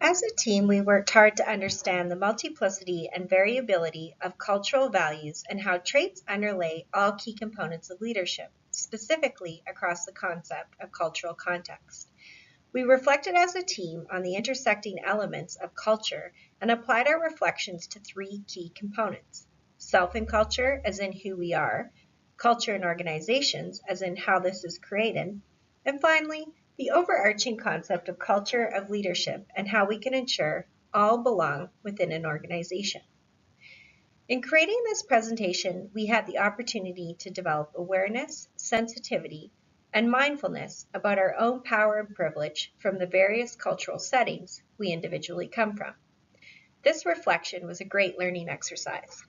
As a team, we worked hard to understand the multiplicity and variability of cultural values and how traits underlay all key components of leadership, specifically across the concept of cultural context. We reflected as a team on the intersecting elements of culture and applied our reflections to three key components: self and culture, as in who we are, culture and organizations, as in how this is created, and finally, the overarching concept of culture of leadership and how we can ensure all belong within an organization. In creating this presentation, we had the opportunity to develop awareness, sensitivity, and mindfulness about our own power and privilege from the various cultural settings we individually come from. This reflection was a great learning exercise.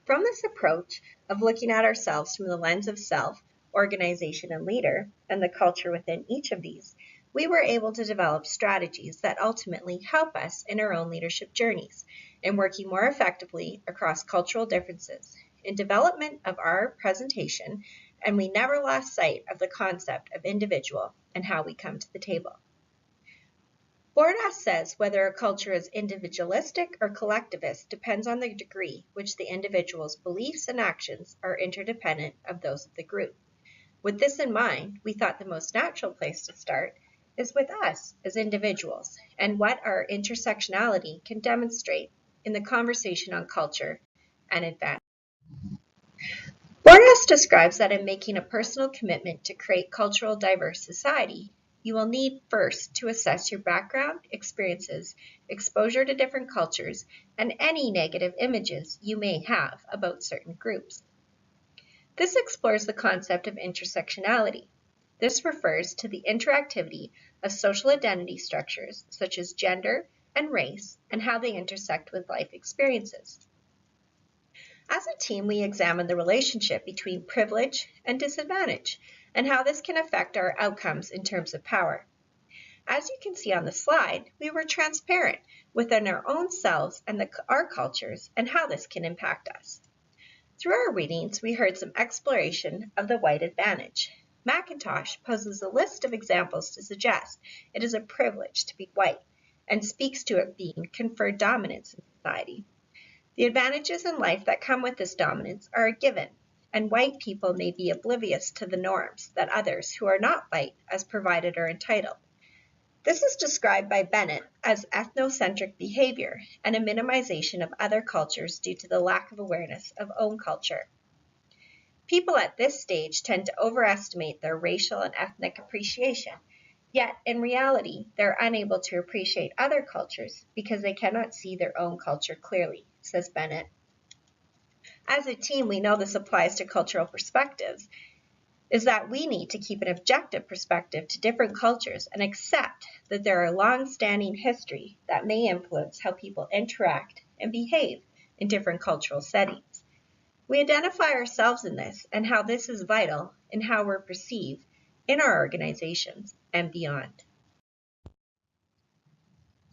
From this approach of looking at ourselves from the lens of self, organization, and leader, and the culture within each of these, we were able to develop strategies that ultimately help us in our own leadership journeys in working more effectively across cultural differences. In development of our presentation, and we never lost sight of the concept of individual and how we come to the table. Cortes says whether a culture is individualistic or collectivist depends on the degree which the individual's beliefs and actions are interdependent of those of the group. With this in mind, we thought the most natural place to start is with us as individuals and what our intersectionality can demonstrate in the conversation on culture and advantage. Cortes describes that in making a personal commitment to create cultural diverse society, you will need first to assess your background, experiences, exposure to different cultures, and any negative images you may have about certain groups. This explores the concept of intersectionality. This refers to the interactivity of social identity structures such as gender and race and how they intersect with life experiences. As a team, we examined the relationship between privilege and disadvantage and how this can affect our outcomes in terms of power. As you can see on the slide, we were transparent within our own selves and our cultures and how this can impact us. Through our readings, we heard some exploration of the white advantage. McIntosh poses a list of examples to suggest it is a privilege to be white and speaks to it being conferred dominance in society. The advantages in life that come with this dominance are a given, and white people may be oblivious to the norms that others who are not white as provided are entitled. This is described by Bennett as ethnocentric behavior and a minimization of other cultures due to the lack of awareness of own culture. People at this stage tend to overestimate their racial and ethnic appreciation, yet in reality, they're unable to appreciate other cultures because they cannot see their own culture clearly, says Bennett. As a team, we know this applies to cultural perspectives, is that we need to keep an objective perspective to different cultures and accept that there are long-standing history that may influence how people interact and behave in different cultural settings. We identify ourselves in this and how this is vital in how we're perceived in our organizations and beyond.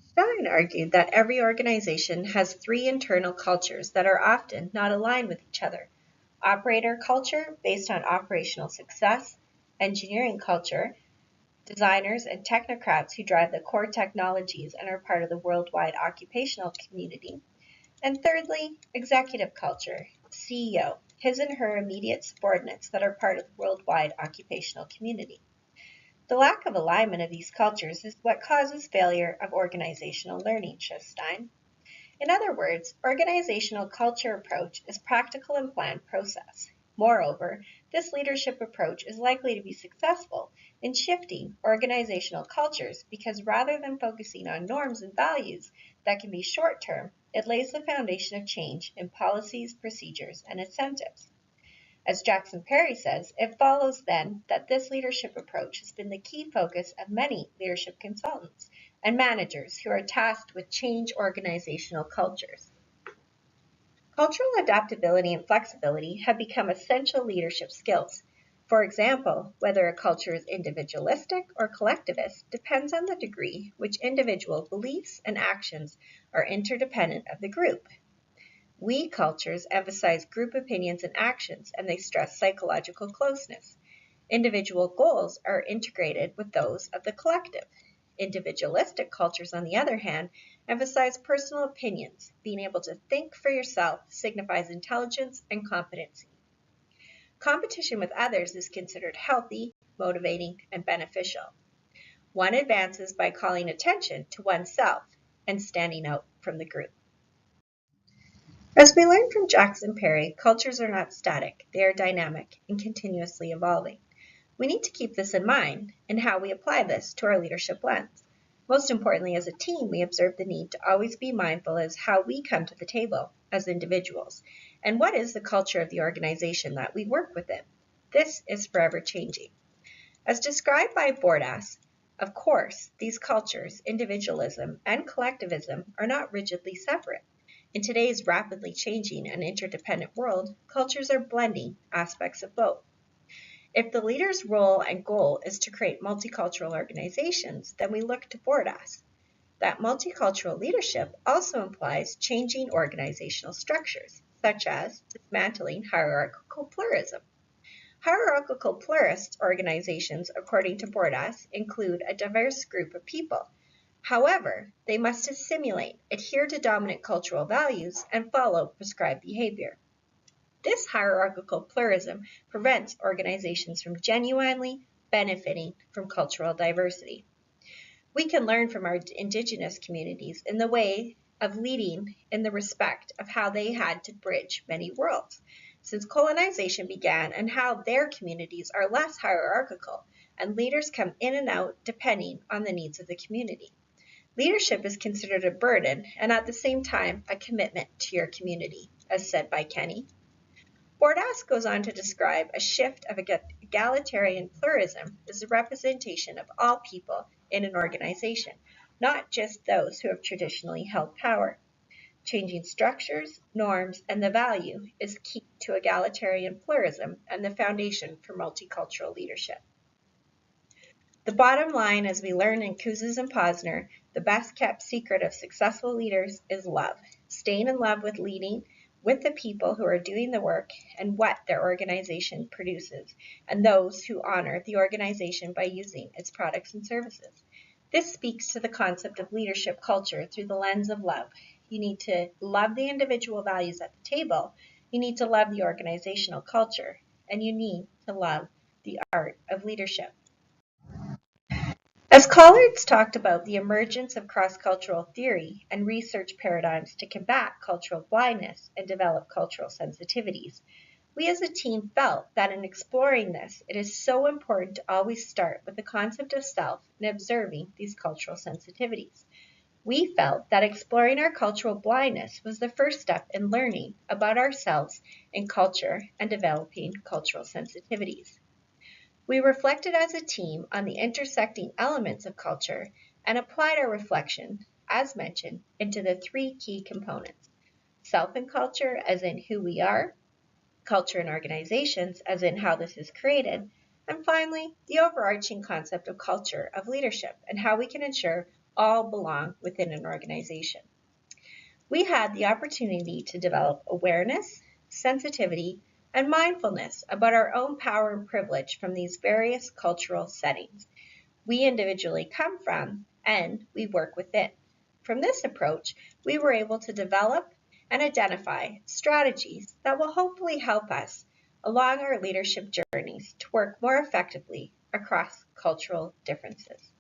Stein argued that every organization has three internal cultures that are often not aligned with each other: operator culture, based on operational success; engineering culture, designers and technocrats who drive the core technologies and are part of the worldwide occupational community; and thirdly, executive culture, CEO, his and her immediate subordinates that are part of the worldwide occupational community. The lack of alignment of these cultures is what causes failure of organizational learning, says Stein. In other words, organizational culture approach is practical and planned process. Moreover, this leadership approach is likely to be successful in shifting organizational cultures because rather than focusing on norms and values that can be short-term, it lays the foundation of change in policies, procedures, and incentives. As Jackson Perry says, it follows then that this leadership approach has been the key focus of many leadership consultants and managers who are tasked with change organizational cultures. Cultural adaptability and flexibility have become essential leadership skills. For example, whether a culture is individualistic or collectivist depends on the degree which individual beliefs and actions are interdependent of the group. We cultures emphasize group opinions and actions, and they stress psychological closeness. Individual goals are integrated with those of the collective. Individualistic cultures, on the other hand, emphasize personal opinions. Being able to think for yourself signifies intelligence and competency. Competition with others is considered healthy, motivating, and beneficial. One advances by calling attention to oneself and standing out from the group. As we learned from Jackson Perry, cultures are not static, they are dynamic and continuously evolving. We need to keep this in mind in how we apply this to our leadership lens. Most importantly, as a team, we observe the need to always be mindful as how we come to the table as individuals, and what is the culture of the organization that we work within. This is forever changing. As described by Cortes, of course, these cultures, individualism and collectivism, are not rigidly separate. In today's rapidly changing and interdependent world, cultures are blending aspects of both. If the leader's role and goal is to create multicultural organizations, then we look to Cortes. That multicultural leadership also implies changing organizational structures, such as dismantling hierarchical pluralism. Hierarchical pluralist organizations, according to Cortes, include a diverse group of people. However, they must assimilate, adhere to dominant cultural values, and follow prescribed behavior. This hierarchical pluralism prevents organizations from genuinely benefiting from cultural diversity. We can learn from our indigenous communities in the way of leading in the respect of how they had to bridge many worlds since colonization began, and how their communities are less hierarchical and leaders come in and out depending on the needs of the community. Leadership is considered a burden and at the same time a commitment to your community, as said by Kenny. Cortes goes on to describe a shift of egalitarian pluralism as a representation of all people in an organization, not just those who have traditionally held power. Changing structures, norms, and the value is key to egalitarian pluralism and the foundation for multicultural leadership. The bottom line, as we learn in Kouzes and Posner, the best kept secret of successful leaders is love. Staying in love with leading with the people who are doing the work and what their organization produces, and those who honor the organization by using its products and services. This speaks to the concept of leadership culture through the lens of love. You need to love the individual values at the table, you need to love the organizational culture, and you need to love the art of leadership. As Collards talked about the emergence of cross-cultural theory and research paradigms to combat cultural blindness and develop cultural sensitivities, we as a team felt that in exploring this, it is so important to always start with the concept of self and observing these cultural sensitivities. We felt that exploring our cultural blindness was the first step in learning about ourselves and culture and developing cultural sensitivities. We reflected as a team on the intersecting elements of culture and applied our reflection, as mentioned, into the three key components: self and culture, as in who we are; culture and organizations, as in how this is created; and finally, the overarching concept of culture of leadership and how we can ensure all belong within an organization. We had the opportunity to develop awareness, sensitivity, and mindfulness about our own power and privilege from these various cultural settings we individually come from and we work within. From this approach, we were able to develop and identify strategies that will hopefully help us along our leadership journeys to work more effectively across cultural differences.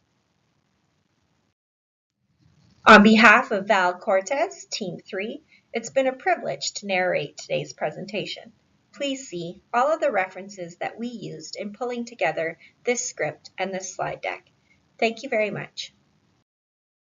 On behalf of Val Cortes, Team 3, it's been a privilege to narrate today's presentation. Please see all of the references that we used in pulling together this script and this slide deck. Thank you very much.